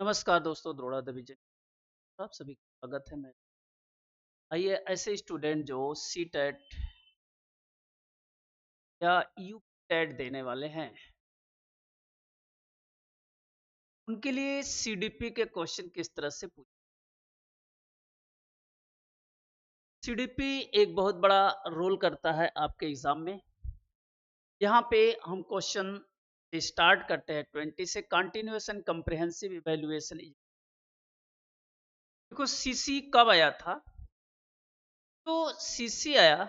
नमस्कार दोस्तों, द्रोड़ा डिवीजन आप सभी का स्वागत है। मैं आइए ऐसे स्टूडेंट जो सी टेट या यू टेट देने वाले हैं उनके लिए सीडीपी के क्वेश्चन किस तरह से पूछे। सीडीपी एक बहुत बड़ा रोल करता है आपके एग्जाम में। यहाँ पे हम क्वेश्चन स्टार्ट करते हैं 20 से। Continuous and comprehensive evaluation. देखो सीसी कब आया था? तो सीसी आया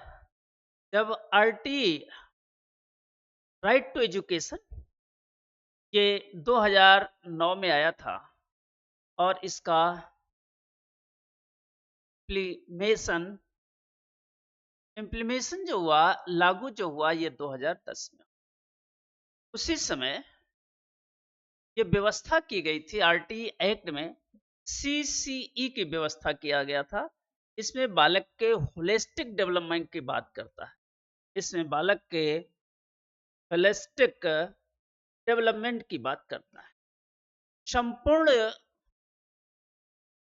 जब आरटी राइट टू एजुकेशन ये 2009 में आया था और इसका इम्प्लीमेशन इम्प्लीमेशन जो हुआ, लागू जो हुआ, ये 2010 में। उसी समय ये व्यवस्था की गई थी आरटी एक्ट में। सीसीई की व्यवस्था किया गया था। इसमें बालक के होलिस्टिक डेवलपमेंट की बात करता है। इसमें बालक के होलिस्टिक डेवलपमेंट की बात करता है। संपूर्ण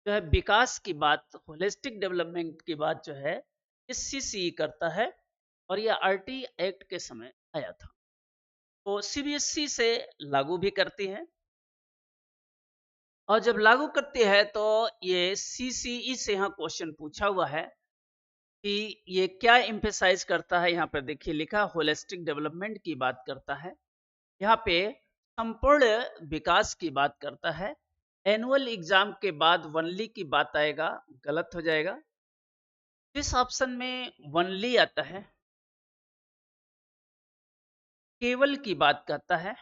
जो है विकास की बात, होलिस्टिक डेवलपमेंट की बात जो है इस सीसीई करता है। और यह आरटी एक्ट के समय आया था। तो सीबीएसई से लागू भी करती है। और जब लागू करती है तो ये सीसीई से यहाँ क्वेश्चन पूछा हुआ है कि ये क्या एम्फेसाइज करता है। यहाँ पर देखिए लिखा होलिस्टिक डेवलपमेंट की बात करता है। यहाँ पे संपूर्ण विकास की बात करता है। एनुअल एग्जाम के बाद वनली की बात आएगा, गलत हो जाएगा। इस ऑप्शन में वनली आता है, केवल की बात करता है।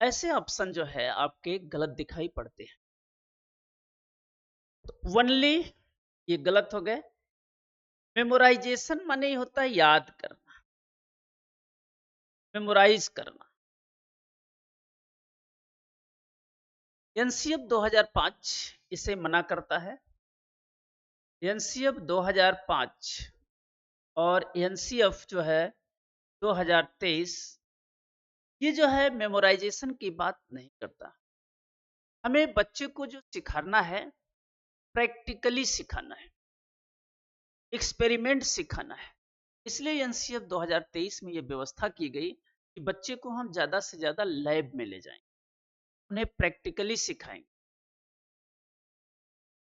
ऐसे ऑप्शन जो है आपके गलत दिखाई पड़ते हैं। तो वनली ये गलत हो गए। मेमोराइजेशन माने होता है याद करना, मेमोराइज करना। एनसीएफ 2005 इसे मना करता है। एनसीएफ 2005 और एनसीएफ जो है 2023 ये जो है मेमोराइजेशन की बात नहीं करता। हमें बच्चे को जो सिखाना है प्रैक्टिकली सिखाना है, एक्सपेरिमेंट सिखाना है। इसलिए एनसीएफ 2023 में यह व्यवस्था की गई कि बच्चे को हम ज्यादा से ज्यादा लैब में ले जाएं, उन्हें प्रैक्टिकली सिखाएंगे।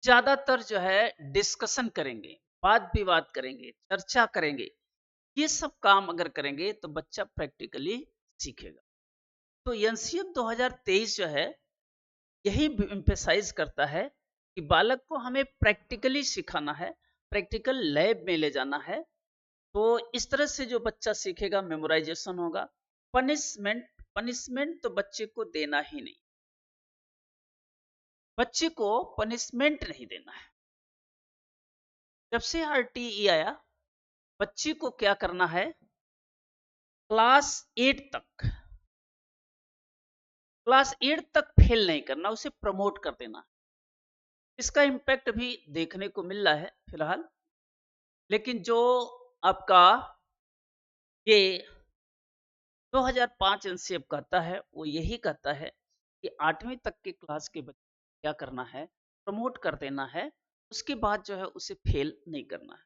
ज्यादातर जो है डिस्कशन करेंगे, वाद विवाद करेंगे, चर्चा करेंगे। ये सब काम अगर करेंगे तो बच्चा प्रैक्टिकली सीखेगा। तो एनसीएफ 2023 जो है यही एम्फेसाइज करता है कि बालक को हमें प्रैक्टिकली सिखाना है, प्रैक्टिकल लैब में ले जाना है। तो इस तरह से जो बच्चा सीखेगा मेमोराइजेशन होगा। पनिशमेंट पनिशमेंट तो बच्चे को देना ही नहीं, बच्चे को पनिशमेंट नहीं देना है। जब से आरटीई आया बच्चे को क्या करना है, क्लास 8 तक, क्लास 8 तक फेल नहीं करना, उसे प्रमोट कर देना। इसका इम्पैक्ट भी देखने को मिल रहा है फिलहाल। लेकिन जो आपका ये 2005 एनसीएफ कहता है वो यही कहता है कि 8वीं तक के क्लास के बच्चे क्या करना है, प्रमोट कर देना है। उसके बाद जो है उसे फेल नहीं करना है।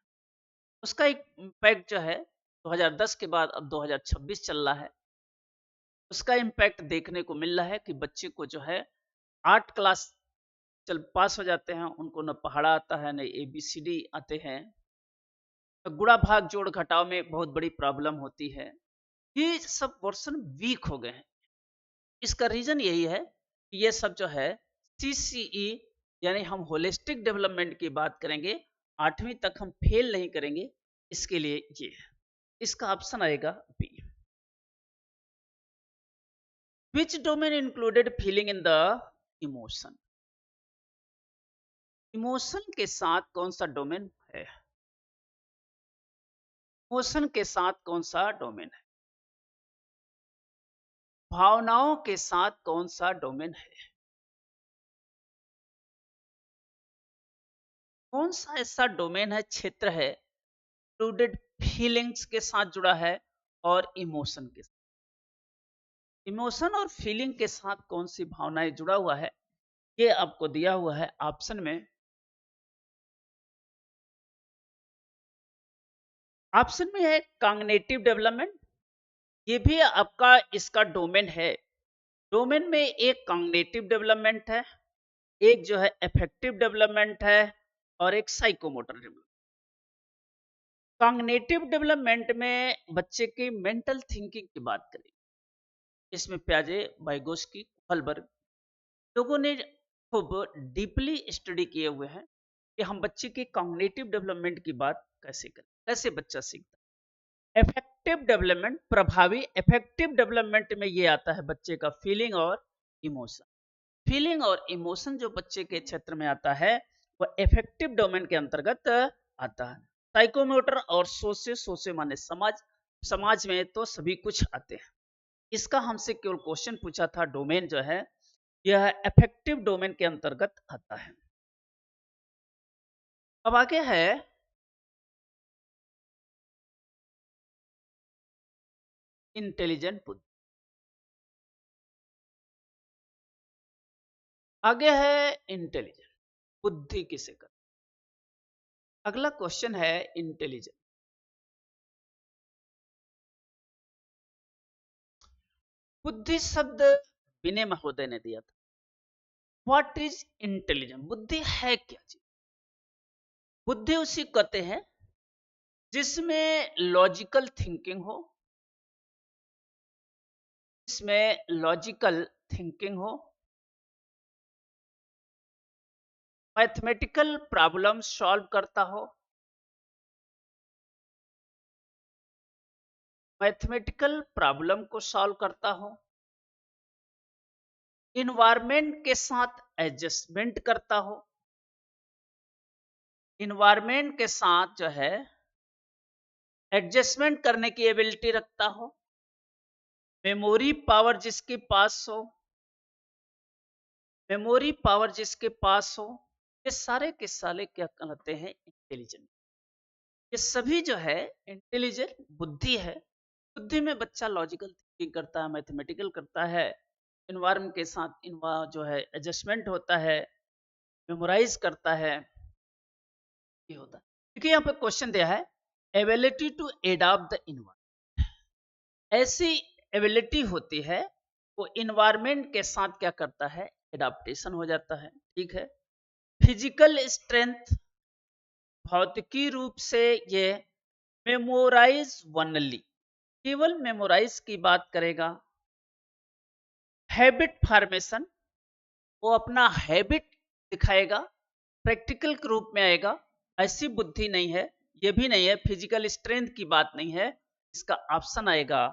उसका एक इम्पैक्ट जो है 2010 के बाद अब 2026 चल रहा है, उसका इम्पैक्ट देखने को मिल रहा है कि बच्चे को जो है 8 क्लास चल पास हो जाते हैं, उनको न पहाड़ा आता है न एबीसीडी आते हैं। तो गुणा भाग जोड़ घटाव में बहुत बड़ी प्रॉब्लम होती है। ये सब वर्सन वीक हो गए हैं। इसका रीजन यही है कि ये सब जो है सीसीई यानी हम होलिस्टिक डेवलपमेंट की बात करेंगे, 8वीं तक हम फेल नहीं करेंगे। इसके लिए ये है, इसका ऑप्शन आएगा B. Which domain included feeling in the emotion? Emotion के साथ कौन सा डोमेन है? इमोशन के साथ कौन सा डोमेन है? भावनाओं के साथ कौन सा डोमेन है? कौन सा ऐसा डोमेन है, क्षेत्र है इंक्लूडेड फीलिंग्स के साथ जुड़ा है और इमोशन के साथ? इमोशन और फीलिंग के साथ कौन सी भावनाएं जुड़ा हुआ है, ये आपको दिया हुआ है ऑप्शन में। ऑप्शन में है कॉग्निटिव डेवलपमेंट, ये भी आपका इसका डोमेन है। डोमेन में एक कॉग्निटिव डेवलपमेंट है, एक जो है अफेक्टिव डेवलपमेंट है, और एक साइकोमोटर डेवलपमेंट। कॉग्निटिव डेवलपमेंट में बच्चे की मेंटल थिंकिंग की बात करें, इसमें प्याजे, वाइगोस्की, हॉलबर्ग लोगों ने खूब डीपली स्टडी किए हुए हैं कि हम बच्चे के कॉग्निटिव डेवलपमेंट की बात कैसे करें, कैसे बच्चा सीखता है। इफेक्टिव डेवलपमेंट, प्रभावी इफेक्टिव डेवलपमेंट में ये आता है बच्चे का फीलिंग और इमोशन। फीलिंग और इमोशन जो बच्चे के क्षेत्र में आता है वह इफेक्टिव डोमेन के अंतर्गत आता है। साइकोमोटर और सोचे, सोचे माने समाज, समाज में तो सभी कुछ आते हैं। इसका हमसे केवल क्वेश्चन पूछा था, डोमेन जो है यह अफेक्टिव डोमेन के अंतर्गत आता है। अब आगे है इंटेलिजेंट बुद्धि। आगे है इंटेलिजेंट बुद्धि किसे कर। अगला क्वेश्चन है इंटेलिजेंट बुद्धि शब्द विनय महोदय ने दिया था। व्हाट इज इंटेलिजेंट, बुद्धि है क्या चीज। बुद्धि उसी कहते हैं जिसमें लॉजिकल थिंकिंग हो, जिसमें लॉजिकल थिंकिंग हो, मैथमेटिकल प्रॉब्लम सॉल्व करता हो, मैथमेटिकल प्रॉब्लम को सॉल्व करता हो, इन्वायरमेंट के साथ एडजस्टमेंट करता हो, इन्वायरमेंट के साथ जो है एडजस्टमेंट करने की एबिलिटी रखता हो, मेमोरी पावर जिसके पास हो, मेमोरी पावर जिसके पास हो, ये सारे के सारे क्या कहलाते हैं, इंटेलिजेंट। ये सभी जो है इंटेलिजेंट बुद्धि है। बुद्धि में बच्चा लॉजिकल थिंकिंग करता है, मैथमेटिकल करता है, इन्वायरमेंट के साथ जो है एडजस्टमेंट होता है, मेमोराइज करता है, ये होता है। देखिए यहाँ पे क्वेश्चन दिया है ability to adopt the environment. ऐसी एबिलिटी होती है वो इन्वायरमेंट के साथ क्या करता है, एडाप्टेशन हो जाता है, ठीक है। फिजिकल स्ट्रेंथ, भौतिकी रूप से ये मेमोराइज वनली, केवल मेमोराइज की बात करेगा। हैबिट फॉर्मेशन, वो अपना हैबिट दिखाएगा, प्रैक्टिकल के रूप में आएगा। ऐसी बुद्धि नहीं है, ये भी नहीं है, फिजिकल स्ट्रेंथ की बात नहीं है। इसका ऑप्शन आएगा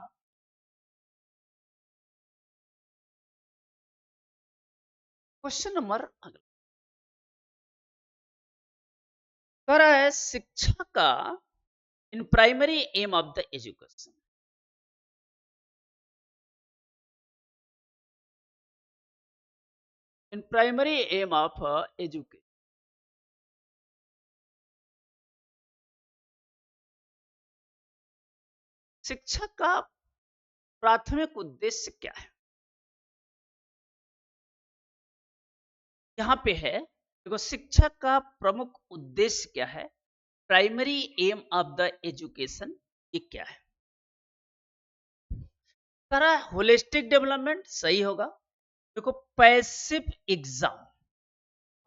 क्वेश्चन नंबर अगला, कह रहा है शिक्षा का in primary aim of the education. In primary aim of education, शिक्षा का प्राथमिक उद्देश्य क्या है। यहाँ पे है देखो, शिक्षा का प्रमुख उद्देश्य क्या है, primary aim of the education ये क्या है। सारा होलिस्टिक डेवलपमेंट सही होगा। देखो पैसिव एग्जाम,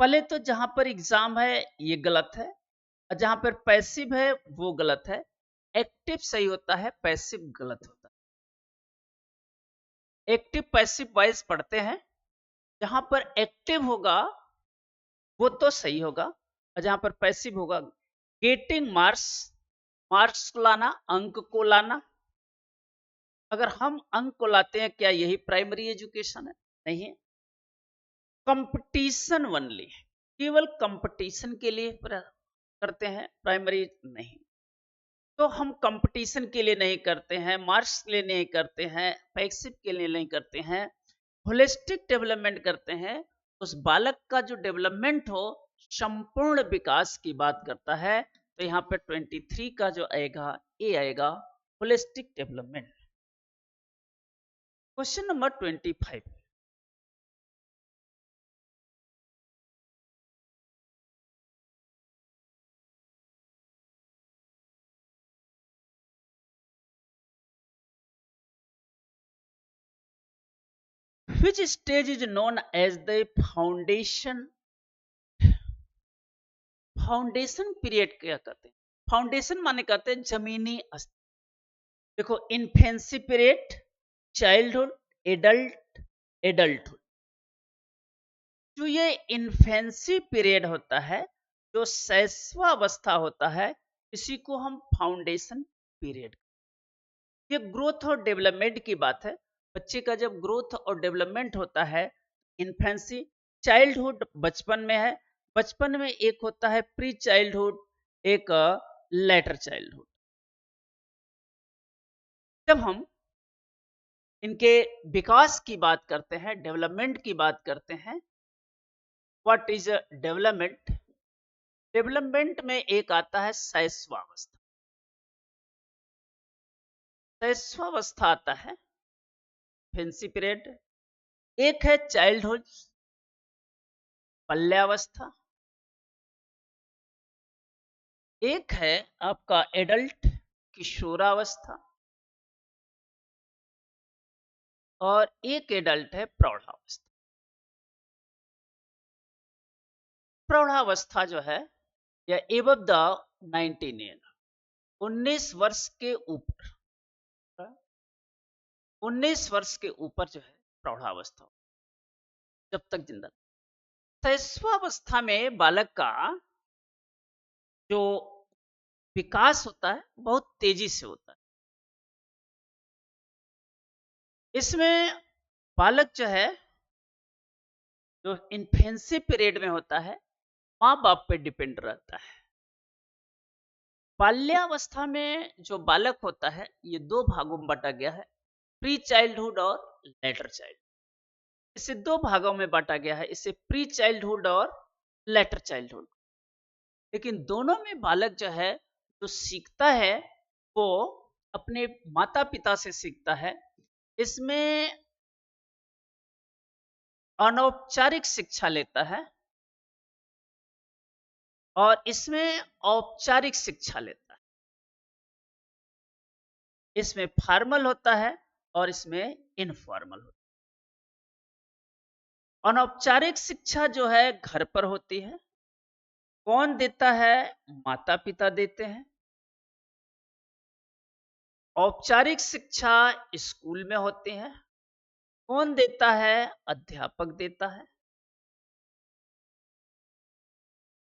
पहले तो जहां पर एग्जाम है ये गलत है, और जहां पर पैसिव है वो गलत है। एक्टिव सही होता है, पैसिव गलत होता है। एक्टिव पैसिव वाइज पढ़ते हैं, जहां पर एक्टिव होगा वो तो सही होगा, और जहां पर पैसिव होगा गेटिंग मार्क्स, मार्क्स लाना, अंक को लाना। अगर हम अंक को लाते हैं, क्या यही प्राइमरी एजुकेशन है, नहीं। कंपटीशन ओनली, केवल कंपटीशन के लिए करते हैं, प्राइमरी नहीं। तो हम कंपटीशन के लिए नहीं करते हैं, मार्क्स के लिए नहीं करते हैं, पैसिव के लिए नहीं करते हैं, होलिस्टिक डेवलपमेंट करते हैं। उस बालक का जो डेवलपमेंट हो, संपूर्ण विकास की बात करता है। तो यहाँ पे 23 का जो आएगा, ये आएगा holistic development. Question number 25। Which stage is known as the foundation period क्या कहते हैं? फाउंडेशन माने कहते हैं जमीनी स्तर। देखो, infancy period, childhood, adult, adulthood. जो ये इन्फेंसी पीरियड होता है, जो शैशवावस्था होता है, इसी को हम फाउंडेशन पीरियड। ये ग्रोथ और डेवलपमेंट की बात है। बच्चे का जब ग्रोथ और डेवलपमेंट होता है, इन्फेंसी, चाइल्डहुड बचपन में है, बचपन में एक होता है प्री चाइल्डहुड, एक लेटर चाइल्डहुड। जब हम इनके विकास की बात करते हैं, डेवलपमेंट की बात करते हैं, व्हाट इज डेवलपमेंट? डेवलपमेंट में एक आता है शैशवावस्था। शैशवावस्था आता है, फेंसी पीरियड। एक है चाइल्डहुड, बाल्यावस्था। एक है आपका एडल्ट, किशोरावस्था। और एक एडल्ट है प्रौढ़ावस्था। प्रौढ़ावस्था जो है यह एबव द 19 ईयर, 19 वर्ष के ऊपर, 19 वर्ष के ऊपर जो है प्रौढ़ावस्था, जब तक जिंदा। शैशवावस्था में बालक का जो विकास होता है बहुत तेजी से होता है। इसमें बालक जो है, जो इन्फेंसी पीरियड में होता है, माँ बाप पे डिपेंड रहता है। बाल्यावस्था में जो बालक होता है, ये दो भागों में बांटा गया है, प्री चाइल्डहुड और लेटर चाइल्ड। इसे दो भागों में बांटा गया है, इसे प्री चाइल्डहुड और लेटर चाइल्डहुड। लेकिन दोनों में बालक जो है, जो सीखता है वो अपने माता पिता से सीखता है। इसमें अनौपचारिक शिक्षा लेता है और इसमें औपचारिक शिक्षा लेता है। इसमें फॉर्मल होता है और इसमें इनफॉर्मल होता है। अनौपचारिक शिक्षा जो है घर पर होती है। कौन देता है? माता पिता देते हैं। औपचारिक शिक्षा स्कूल में होती है। कौन देता है? अध्यापक देता है।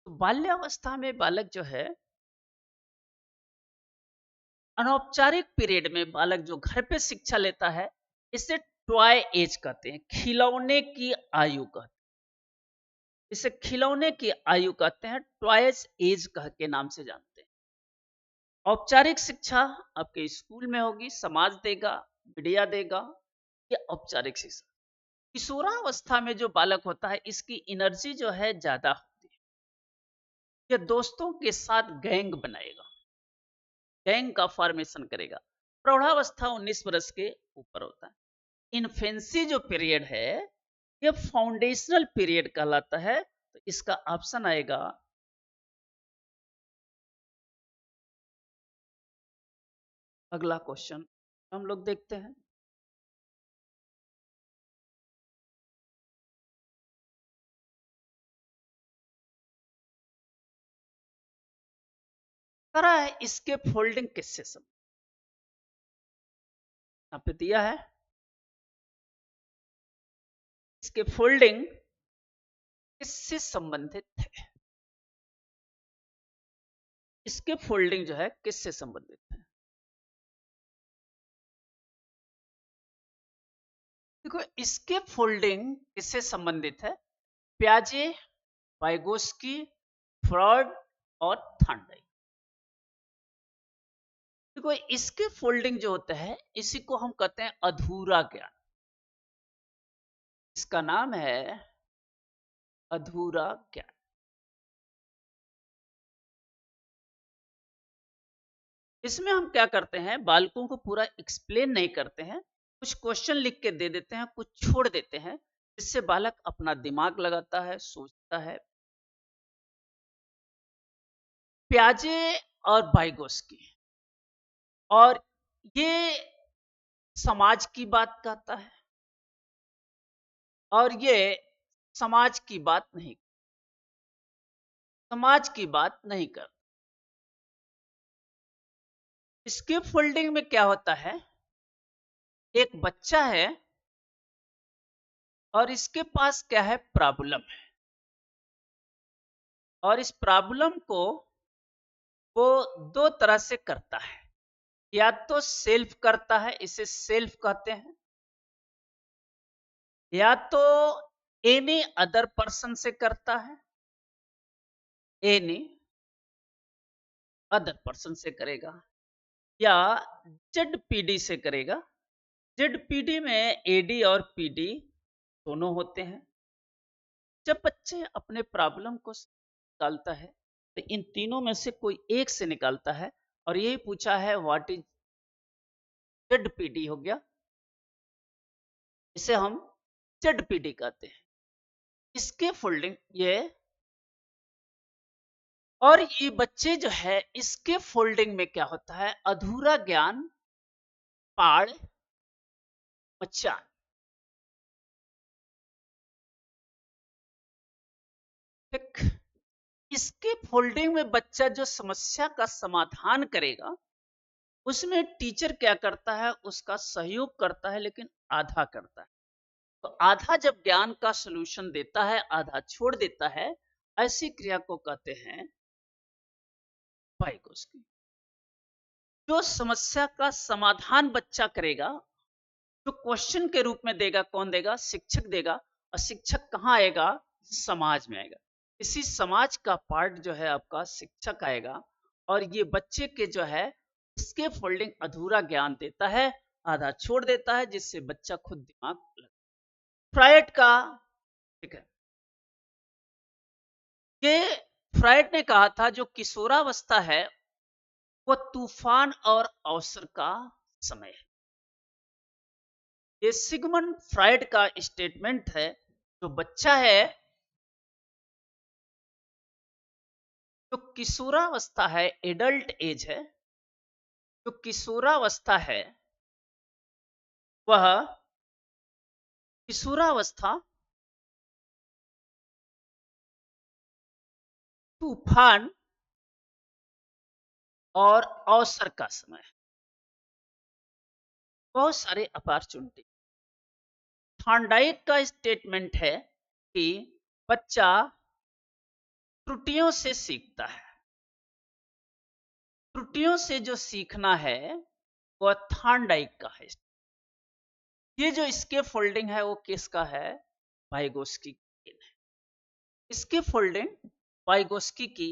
तो बाल्यावस्था में बालक जो है, अनौपचारिक पीरियड में बालक जो घर पे शिक्षा लेता है, इसे टॉय एज कहते हैं, खिलौने की आयु कहते हैं। इसे खिलौने की आयु कहते हैं, टॉयज एज कह के नाम से जानते हैं। औपचारिक शिक्षा आपके स्कूल में होगी, समाज देगा, मीडिया देगा। ये औपचारिक शिक्षा। किशोरावस्था में जो बालक होता है, इसकी एनर्जी जो है ज्यादा होती है। ये दोस्तों के साथ गैंग बनाएगा, गैंग का फॉर्मेशन करेगा। प्रौढ़ावस्था 19 वर्ष के ऊपर होता है। इन्फेंसी जो पीरियड है, ये फाउंडेशनल पीरियड कहलाता है। तो इसका ऑप्शन आएगा अगला क्वेश्चन हम लोग देखते हैं। करा है इसके फोल्डिंग किससे संबंधित? यहाँ पे दिया है इसके फोल्डिंग किससे संबंधित है। इसके फोल्डिंग जो है किससे संबंधित है? देखो, इसके फोल्डिंग किससे संबंधित है? प्याजे, वाइगोस्की, फ्रॉड और थॉर्नडाइक। देखो, इसके फोल्डिंग जो होता है, इसी को हम कहते हैं अधूरा ज्ञान। इसका नाम है अधूरा ज्ञान। इसमें हम क्या करते हैं, बालकों को पूरा एक्सप्लेन नहीं करते हैं, कुछ क्वेश्चन लिख के दे देते हैं, कुछ छोड़ देते हैं, जिससे बालक अपना दिमाग लगाता है, सोचता है। प्याजे और वाइगोस्की, और ये समाज की बात कहता है और ये समाज की बात नहीं, समाज की बात नहीं करता। इसके फोल्डिंग में क्या होता है, एक बच्चा है और इसके पास क्या है, प्रॉब्लम है, और इस प्रॉब्लम को वो दो तरह से करता है। या तो सेल्फ करता है, इसे सेल्फ कहते हैं, या तो एनी अदर पर्सन से करता है, एनी अदर पर्सन से करेगा, या जेडपीडी से करेगा। जेडपीडी में एडी और पीडी दोनों होते हैं। जब बच्चे अपने प्रॉब्लम को निकालता है तो इन तीनों में से कोई एक से निकालता है, और यही पूछा है व्हाट इज जेडपीडी हो गया, इसे हम जेडपीडी कहते हैं। इसके फोल्डिंग ये, और ये बच्चे जो है इसके फोल्डिंग में क्या होता है, अधूरा ज्ञान, पाड़, मचान। ठीक, इसके फोल्डिंग में बच्चा जो समस्या का समाधान करेगा, उसमें टीचर क्या करता है, उसका सहयोग करता है, लेकिन आधा करता है। तो आधा जब ज्ञान का सलूशन देता है, आधा छोड़ देता है, ऐसी क्रिया को कहते हैं वाइगोस्की। जो समस्या का समाधान बच्चा करेगा, जो क्वेश्चन के रूप में देगा, कौन देगा, शिक्षक देगा, और शिक्षक कहाँ आएगा, समाज में आएगा। इसी समाज का पार्ट जो है आपका शिक्षक आएगा, और ये बच्चे के जो है इसके फोल्डिंग अधूरा ज्ञान देता है, आधा छोड़ देता है, जिससे बच्चा खुद दिमाग लगा। फ्रायड का, ठीक है, ये फ्रायड ने कहा था जो किशोरावस्था है वो तूफान और अवसर का समय है। ये सिगमंड फ्रायड का स्टेटमेंट है। जो बच्चा है, जो किशोरावस्था है, एडल्ट एज है, जो किशोरावस्था है वह किशोरावस्था तूफान और अवसर का समय है। बहुत सारे अपॉर्चुनिटी। थॉर्नडाइक का स्टेटमेंट है कि बच्चा त्रुटियों से सीखता है। त्रुटियों से जो सीखना है वह थॉर्नडाइक का है। ये जो इसके फोल्डिंग है वो किसका है, वाइगोस्की की देन है। इसके फोल्डिंग वाइगोस्की की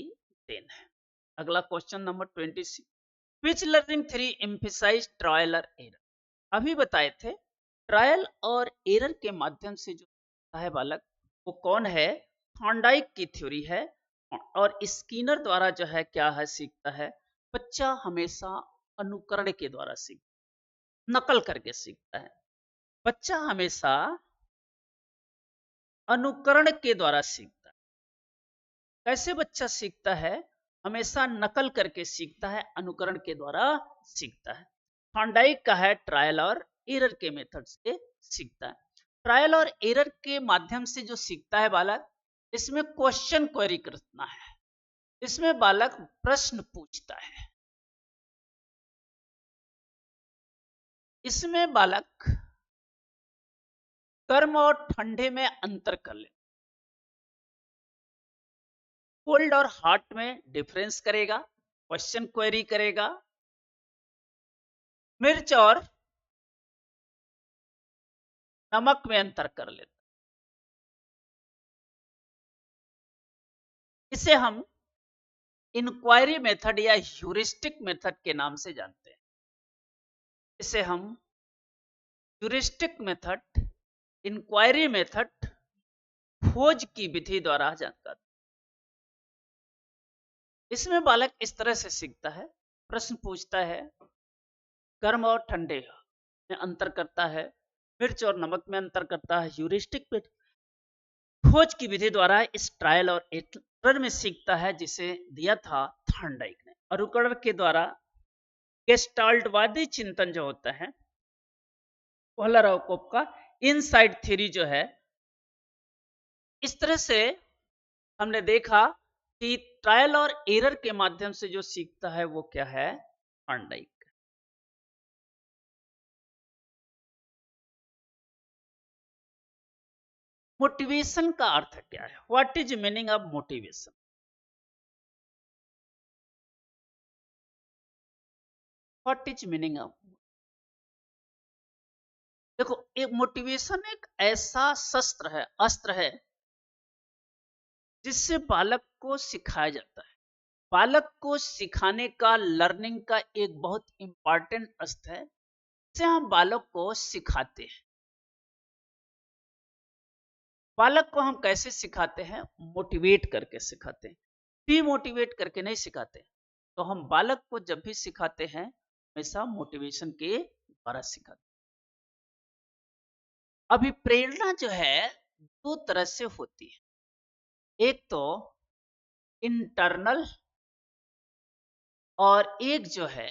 देन है। अगला क्वेश्चन नंबर 26, विच लर्निंग थ्री एम्फेसाइज ट्रायल और एरर। अभी बताए थे ट्रायल और एरर के माध्यम से जो है बालक, वो कौन है, थॉर्नडाइक की थ्योरी है। और स्किनर द्वारा जो है क्या है, सीखता है। बच्चा हमेशा अनुकरण के द्वारा सीखता, नकल करके सीखता है। बच्चा हमेशा अनुकरण के द्वारा सीखता है। कैसे बच्चा सीखता है, हमेशा नकल करके सीखता है, अनुकरण के द्वारा सीखता है। थॉर्नडाइक का है ट्रायल और एरर के मेथड से सीखता है। ट्रायल और एरर के माध्यम से जो सीखता है बालक, इसमें क्वेश्चन क्वेरी करना है, इसमें बालक प्रश्न पूछता है, इसमें बालक गर्म और ठंडे में अंतर कर ले, कोल्ड और हॉट में डिफरेंस करेगा, क्वेश्चन क्वेरी करेगा, मिर्च और नमक में अंतर कर लेता। इसे हम इंक्वायरी मेथड या ह्यूरिस्टिक मेथड के नाम से जानते हैं। इसे हम ह्यूरिस्टिक मेथड, इंक्वायरी मेथड, खोज की विधि द्वारा जानते हैं। इसमें बालक इस तरह से सीखता है, प्रश्न पूछता है, गर्म और ठंडे में अंतर करता है, मिर्च और नमक में अंतर करता है, ह्यूरिस्टिक पे खोज की विधि द्वारा इस ट्रायल और एरर में सीखता है जिसे दिया था थॉर्नडाइक ने। और रुकर्ड के द्वारा गेस्टाल्टवादी चिंतन जो होता है कोहलरोकोव का इनसाइड थ्योरी जो है, इस तरह से हमने देखा कि ट्रायल और एरर के माध्यम से जो सीखता है वो क्या है, थॉर्नडाइक। मोटिवेशन का अर्थ क्या है? What is meaning of motivation? What is meaning of, देखो एक मोटिवेशन एक ऐसा शस्त्र है, अस्त्र है, जिससे बालक को सिखाया जाता है। बालक को सिखाने का, लर्निंग का एक बहुत इंपॉर्टेंट अस्त्र है, जिसे हम बालक को सिखाते हैं। बालक को हम कैसे सिखाते हैं? मोटिवेट करके सिखाते हैं, डीमोटिवेट करके नहीं सिखाते। तो हम बालक को जब भी सिखाते हैं हमेशा मोटिवेशन के द्वारा सिखाते हैं। अभिप्रेरणा जो है दो तरह से होती है, एक तो इंटरनल और एक जो है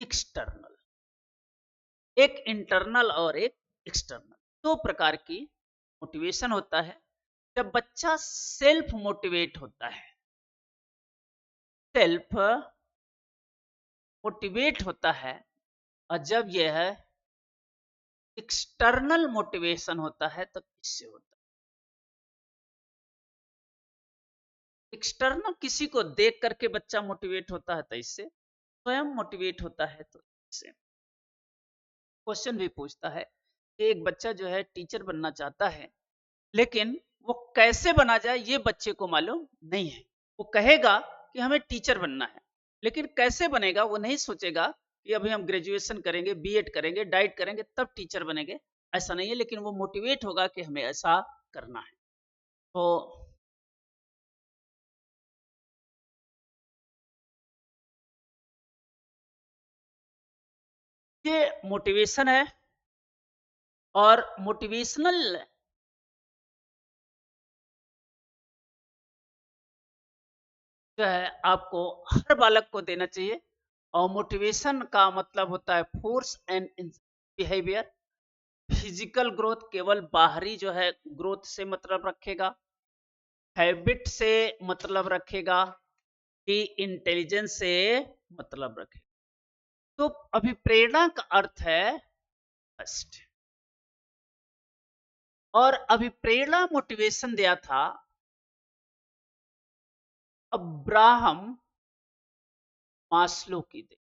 एक्सटर्नल। एक इंटरनल और एक एक्सटर्नल, दो प्रकार की मोटिवेशन होता है। जब बच्चा सेल्फ मोटिवेट होता है, सेल्फ मोटिवेट होता है, और जब यह एक्सटर्नल मोटिवेशन होता है तब इससे होता है। एक्सटर्नल किसी को देख करके बच्चा मोटिवेट होता है तो इससे, स्वयं मोटिवेट होता है तो इससे। क्वेश्चन भी पूछता है कि एक बच्चा जो है टीचर बनना चाहता है, लेकिन वो कैसे बना जाए ये बच्चे को मालूम नहीं है। वो कहेगा कि हमें टीचर बनना है, लेकिन कैसे बनेगा वो नहीं सोचेगा कि अभी हम ग्रेजुएशन करेंगे, बीएड करेंगे, डाइट करेंगे तब टीचर बनेंगे, ऐसा नहीं है। लेकिन वो मोटिवेट होगा कि हमें ऐसा करना है। तो ये मोटिवेशन है, और मोटिवेशनल जो है आपको हर बालक को देना चाहिए। और मोटिवेशन का मतलब होता है force and behaviour. Physical growth केवल बाहरी जो है ग्रोथ से मतलब रखेगा, हैबिट से मतलब रखेगा, कि इंटेलिजेंस से मतलब रखेगा। तो अभिप्रेरणा का अर्थ है फर्स्ट। और अभिप्रेरणा मोटिवेशन दिया था अब्राहम मास्लो की दे।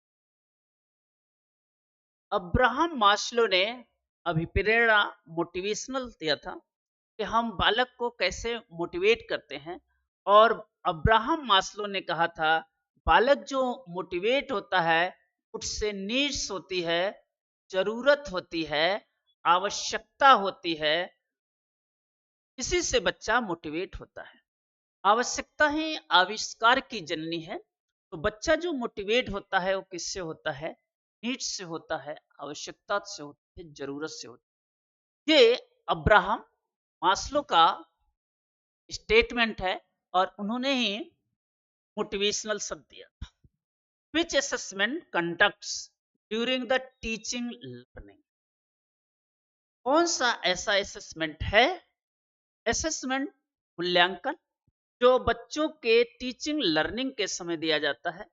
अब्राहम मास्लो ने अभिप्रेरणा मोटिवेशनल दिया था कि हम बालक को कैसे मोटिवेट करते हैं। और अब्राहम मास्लो ने कहा था बालक जो मोटिवेट होता है उससे नीड्स होती है, जरूरत होती है, आवश्यकता होती है, इसी से बच्चा मोटिवेट होता है। आवश्यकता ही आविष्कार की जननी है। तो बच्चा जो मोटिवेट होता है वो किससे होता है? नीड्स से होता है, आवश्यकता से होती है, जरूरत से होती है। ये अब्राहम मास्लो का स्टेटमेंट है, और उन्होंने ही मोटिवेशनल शब्द दिया था। विच assessment conducts during the teaching learning. कौन सा ऐसा असेसमेंट है? असेसमेंट मूल्यांकन जो बच्चों के टीचिंग लर्निंग के समय दिया जाता है,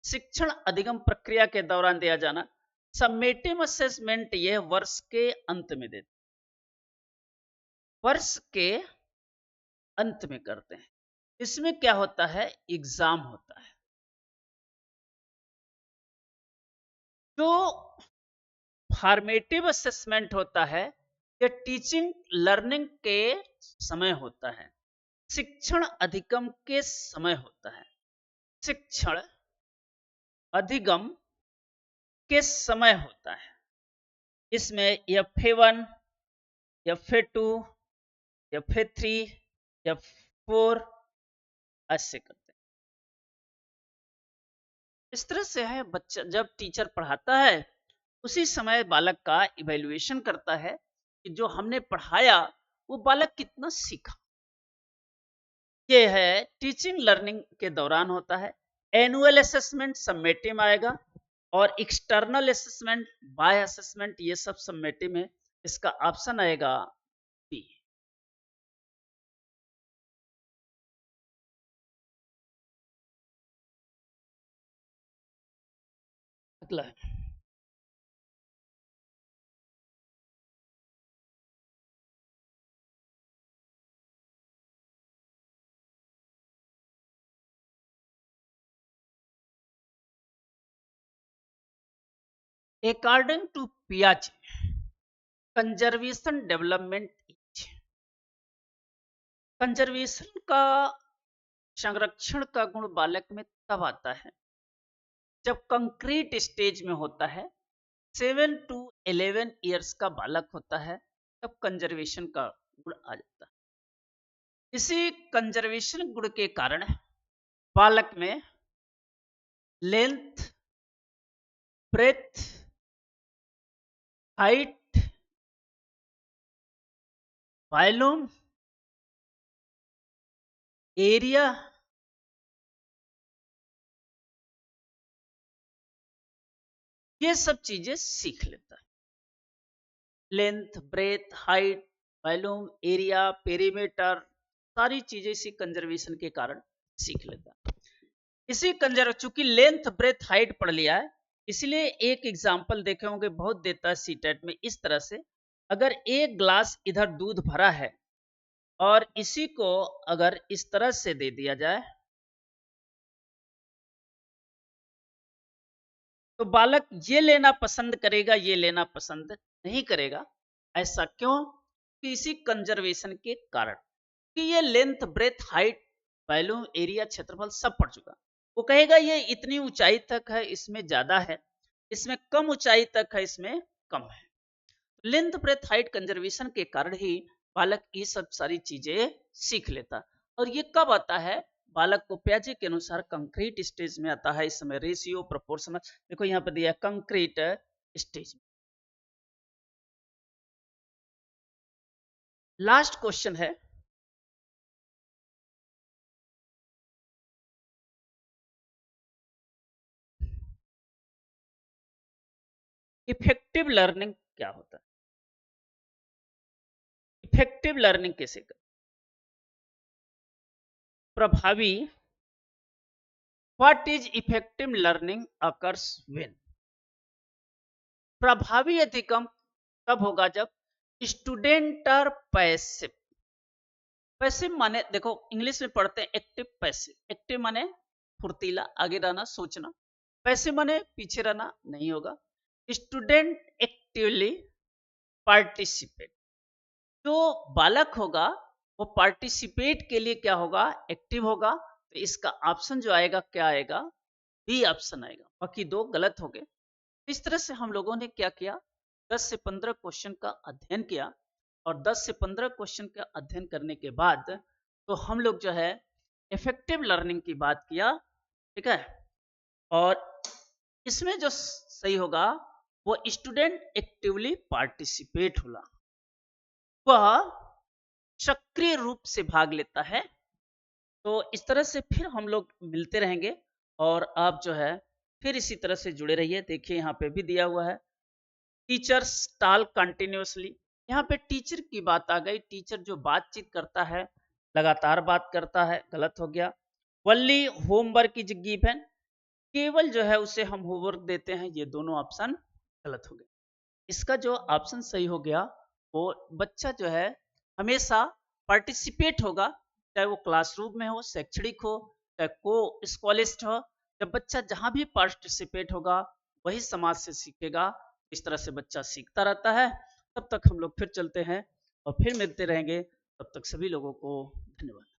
शिक्षण अधिगम प्रक्रिया के दौरान दिया जाना। समेटिव असेसमेंट यह वर्ष के अंत में देते, वर्ष के अंत में करते हैं। इसमें क्या होता है? एग्जाम होता है। जो फॉर्मेटिव असेसमेंट होता है यह टीचिंग लर्निंग के समय होता है, शिक्षण अधिगम के समय होता है। शिक्षण अधिगम के समय होता है। इसमें F1, F2, F3, F4 ऐसे करते हैं। इस तरह से है, बच्चा जब टीचर पढ़ाता है उसी समय बालक का इवैल्यूएशन करता है कि जो हमने पढ़ाया वो बालक कितना सीखा। ये है टीचिंग लर्निंग के दौरान होता है। एनुअल असेसमेंट समेटिव में आएगा और एक्सटर्नल असेसमेंट, बाय असेसमेंट, ये सब समेटिव में। इसका ऑप्शन आएगा बी। अगला है अकॉर्डिंग टू पियाजे कंजर्वेशन डेवलपमेंट। कंजर्वेशन का, संरक्षण का गुण बालक में तब आता है जब कंक्रीट स्टेज में होता है। 7 to 11 ईयर्स का बालक होता है तब कंजर्वेशन का गुण आ जाता है। इसी कंजर्वेशन गुण के कारण बालक में length, breadth, height, volume, area, ये सब चीजें सीख लेता है। Length, breadth, height, volume, area, perimeter, सारी चीजें इसी कंजर्वेशन के कारण सीख लेता है। इसी चूंकि लेंथ, ब्रेथ, हाइट पढ़ लिया है, इसलिए एक एग्जाम्पल देखे होंगे, बहुत देता है सीटेट में। इस तरह से अगर एक ग्लास इधर दूध भरा है और इसी को अगर इस तरह से दे दिया जाए तो बालक ये लेना पसंद करेगा, ये लेना पसंद नहीं करेगा। ऐसा क्यों? कि इसी कंजर्वेशन के कारण कि ये length, breadth, height, volume, area, क्षेत्रफल सब पढ़ चुका। वो कहेगा ये इतनी ऊंचाई तक है, इसमें ज्यादा है, इसमें कम ऊंचाई तक है, इसमें कम है। लेंथ, ब्रेथ, हाइट कंजर्वेशन के कारण ही बालक ये सब सारी चीजें सीख लेता। और ये कब आता है? बालक को पियाजे के अनुसार कंक्रीट स्टेज में आता है। इस समय रेशियो, प्रोपोर्शनल, देखो यहाँ पे दिया कंक्रीट स्टेज। लास्ट क्वेश्चन है, इफेक्टिव लर्निंग क्या होता है? इफेक्टिव लर्निंग कैसे कर? प्रभावी, what is effective learning occurs when? प्रभावी अधिगम तब होगा जब स्टूडेंट आर पैसिव। पैसिव माने देखो इंग्लिश में पढ़ते हैं एक्टिव, पैसिव। एक्टिव माने फुर्तीला, आगे रहना, सोचना। पैसिव माने पीछे रहना, नहीं होगा। Student actively participate. जो बालक होगा वो पार्टिसिपेट के लिए क्या होगा? एक्टिव होगा। तो इसका ऑप्शन जो आएगा क्या आएगा? बी ऑप्शन आएगा। बाकी दो गलत हो गए। इस तरह से हम लोगों ने क्या किया? 10 से 15 क्वेश्चन का अध्ययन किया और 10 से 15 क्वेश्चन का अध्ययन करने के बाद तो हम लोग जो है इफेक्टिव लर्निंग की बात किया। ठीक है, और इसमें जो सही होगा वो स्टूडेंट एक्टिवली पार्टिसिपेट होगा, वह सक्रिय रूप से भाग लेता है। तो इस तरह से फिर हम लोग मिलते रहेंगे और आप जो है फिर इसी तरह से जुड़े रहिए। देखिए यहाँ पे भी दिया हुआ है, टीचर्स टॉक कंटिन्यूअसली। यहाँ पे टीचर की बात आ गई। टीचर जो बातचीत करता है, लगातार बात करता है, गलत हो गया। वल्ली होमवर्क इज गिवन, केवल जो है उसे हम होमवर्क देते हैं, ये दोनों ऑप्शन गलत हो गए। इसका जो ऑप्शन सही हो गया वो बच्चा जो है हमेशा पार्टिसिपेट होगा, चाहे वो क्लासरूम में हो, शैक्षणिक हो, चाहे को स्कॉलिस्ट हो। जब बच्चा जहां भी पार्टिसिपेट होगा वही समाज से सीखेगा। इस तरह से बच्चा सीखता रहता है। तब तक हम लोग फिर चलते हैं और फिर मिलते रहेंगे। तब तक सभी लोगों को धन्यवाद।